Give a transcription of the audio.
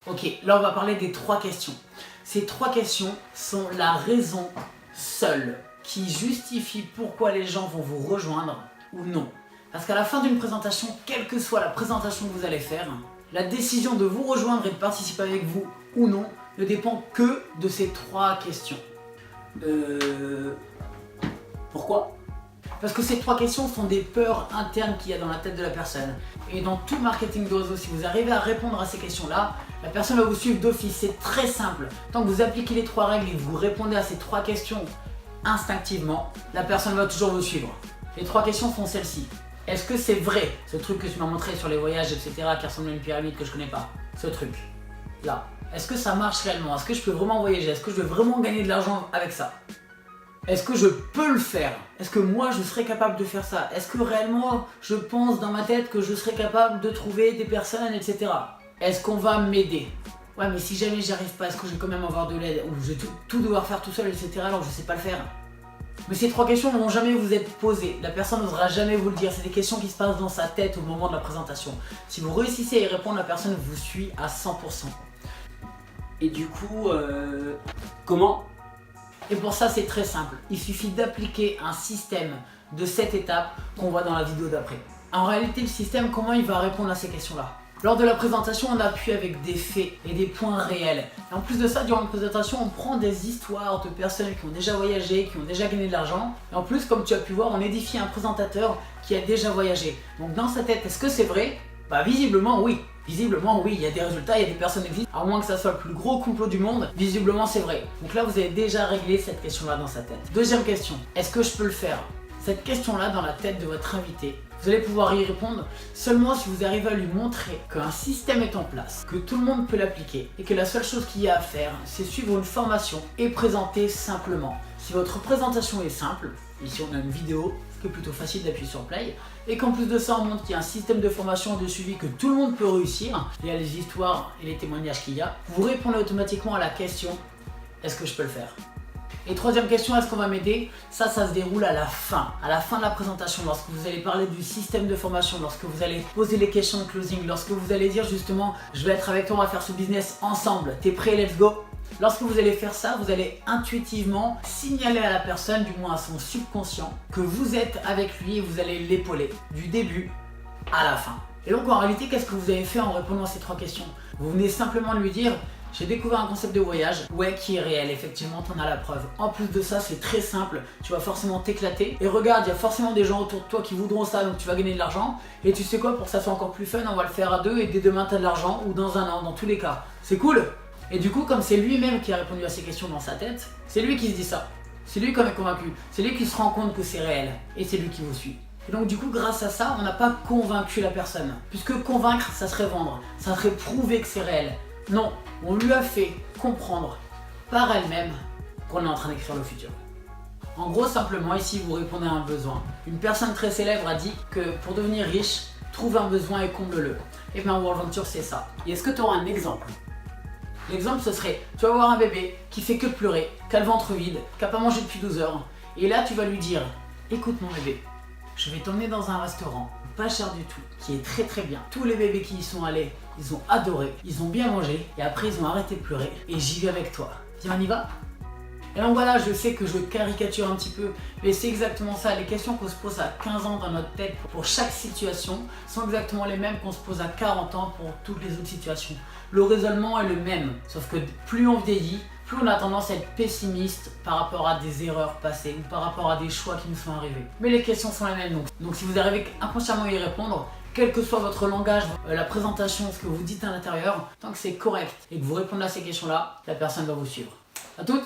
Ok, là on va parler des 3 questions. Ces 3 questions sont la raison seule qui justifie pourquoi les gens vont vous rejoindre ou non. Parce qu'à la fin d'une présentation, quelle que soit la présentation que vous allez faire, la décision de vous rejoindre et de participer avec vous ou non ne dépend que de ces 3 questions. Pourquoi ? Parce que ces 3 questions sont des peurs internes qu'il y a dans la tête de la personne. Et dans tout marketing de réseau, si vous arrivez à répondre à ces questions-là, la personne va vous suivre d'office. C'est très simple. Tant que vous appliquez les 3 règles et que vous répondez à ces 3 questions instinctivement, la personne va toujours vous suivre. Les 3 questions sont celles-ci. Est-ce que c'est vrai, ce truc que tu m'as montré sur les voyages, etc., qui ressemble à une pyramide que je connais pas? Ce truc, là. Est-ce que ça marche réellement? Est-ce que je peux vraiment voyager? Est-ce que je vais vraiment gagner de l'argent avec ça? Est-ce que je peux le faire? Est-ce que moi je serais capable de faire ça? Est-ce que réellement je pense dans ma tête que je serais capable de trouver des personnes, etc. Est-ce qu'on va m'aider? Ouais, mais si jamais j'y arrive pas, est-ce que je vais quand même avoir de l'aide? Ou je vais tout devoir faire tout seul, etc. alors je sais pas le faire? Mais ces 3 questions ne vont jamais vous être posées. La personne n'osera jamais vous le dire. C'est des questions qui se passent dans sa tête au moment de la présentation. Si vous réussissez à y répondre, la personne vous suit à 100%. Et du coup, comment? Et pour ça, c'est très simple. Il suffit d'appliquer un système de 7 étapes qu'on voit dans la vidéo d'après. En réalité, le système, comment il va répondre à ces questions-là? Lors de la présentation, on appuie avec des faits et des points réels. Et en plus de ça, durant la présentation, on prend des histoires de personnes qui ont déjà voyagé, qui ont déjà gagné de l'argent. Et en plus, comme tu as pu voir, on édifie un présentateur qui a déjà voyagé. Donc dans sa tête, est-ce que c'est vrai? Bah visiblement oui. Visiblement oui, il y a des résultats, il y a des personnes qui existent. À moins que ça soit le plus gros complot du monde, visiblement c'est vrai. Donc là, vous avez déjà réglé cette question-là dans sa tête. Deuxième question, est-ce que je peux le faire? Cette question-là dans la tête de votre invité, vous allez pouvoir y répondre seulement si vous arrivez à lui montrer qu'un système est en place, que tout le monde peut l'appliquer et que la seule chose qu'il y a à faire, c'est suivre une formation et présenter simplement. Si votre présentation est simple, ici on a une vidéo, c'est plutôt facile d'appuyer sur play, et qu'en plus de ça on montre qu'il y a un système de formation de suivi que tout le monde peut réussir, il y a les histoires et les témoignages qu'il y a, vous répondez automatiquement à la question « Est-ce que je peux le faire ?» Et troisième question, est-ce qu'on va m'aider? Ça se déroule à la fin de la présentation, lorsque vous allez parler du système de formation, lorsque vous allez poser les questions de closing, lorsque vous allez dire justement je vais être avec toi, on va faire ce business ensemble, t'es prêt, let's go? Lorsque vous allez faire ça, vous allez intuitivement signaler à la personne, du moins à son subconscient, que vous êtes avec lui et vous allez l'épauler du début à la fin. Et donc en réalité, qu'est-ce que vous avez fait en répondant à ces 3 questions? Vous venez simplement lui dire: j'ai découvert un concept de voyage, ouais, qui est réel, effectivement, t'en as la preuve. En plus de ça, c'est très simple, tu vas forcément t'éclater. Et regarde, il y a forcément des gens autour de toi qui voudront ça, donc tu vas gagner de l'argent. Et tu sais quoi, pour que ça soit encore plus fun, on va le faire à 2 et dès demain t'as de l'argent, ou dans 1 an, dans tous les cas. C'est cool! Et du coup, comme c'est lui-même qui a répondu à ces questions dans sa tête, c'est lui qui se dit ça. C'est lui qu'on est convaincu. C'est lui qui se rend compte que c'est réel. Et c'est lui qui vous suit. Et donc du coup, grâce à ça, on n'a pas convaincu la personne. Puisque convaincre, ça serait vendre. Ça serait prouver que c'est réel. Non, on lui a fait comprendre par elle-même qu'on est en train d'écrire le futur. En gros, simplement, ici, vous répondez à un besoin. Une personne très célèbre a dit que pour devenir riche, trouve un besoin et comble-le. Et bien, World Venture, c'est ça. Et est-ce que tu auras un exemple? L'exemple, ce serait, tu vas voir un bébé qui fait que pleurer, qui a le ventre vide, qui n'a pas mangé depuis 12 heures. Et là, tu vas lui dire: écoute mon bébé, je vais t'emmener dans un restaurant, pas cher du tout, qui est très très bien. Tous les bébés qui y sont allés, ils ont adoré, ils ont bien mangé, et après ils ont arrêté de pleurer, et j'y vais avec toi. Viens, on y va? Et donc voilà, je sais que je caricature un petit peu, mais c'est exactement ça. Les questions qu'on se pose à 15 ans dans notre tête pour chaque situation sont exactement les mêmes qu'on se pose à 40 ans pour toutes les autres situations. Le raisonnement est le même, sauf que plus on vieillit, plus on a tendance à être pessimiste par rapport à des erreurs passées ou par rapport à des choix qui nous sont arrivés. Mais les questions sont les mêmes, donc si vous arrivez inconsciemment à y répondre, quel que soit votre langage, la présentation, ce que vous dites à l'intérieur, tant que c'est correct et que vous répondez à ces questions-là, la personne va vous suivre. À toutes!